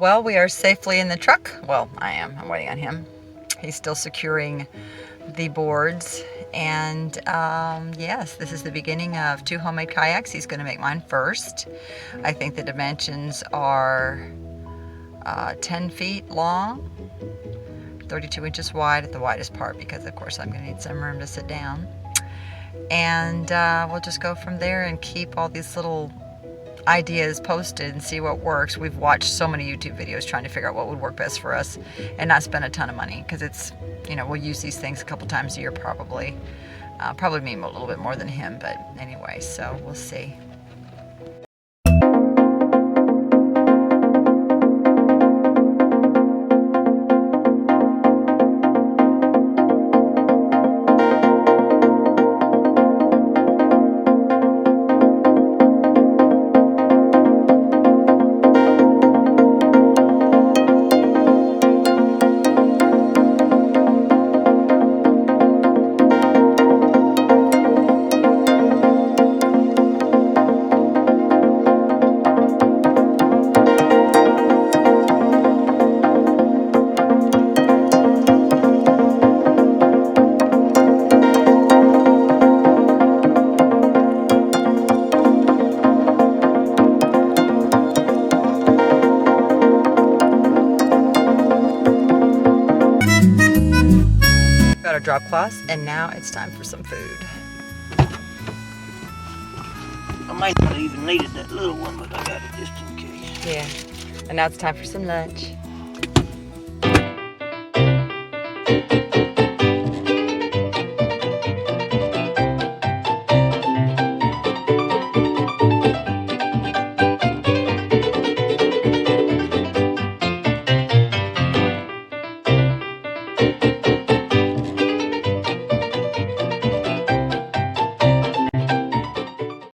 Well, we are safely in the truck. Well, I am. I'm waiting on him. He's still securing the boards. And yes, this is the beginning of 2 homemade kayaks. He's going to make mine first. I think the dimensions are 10 feet long, 32 inches wide at the widest part, because of course I'm going to need some room to sit down. And we'll just go from there and keep all these little ideas posted and see what works. We've watched so many YouTube videos trying to figure out what would work best for us and not spend a ton of money, because it's, you know, we'll use these things a couple times a year probably. Probably me a little bit more than him, but anyway, so we'll see. Got our drop cloths, and now it's time for some food. I might not have even needed that little one, but I got it just in case. Yeah, and now it's time for some lunch.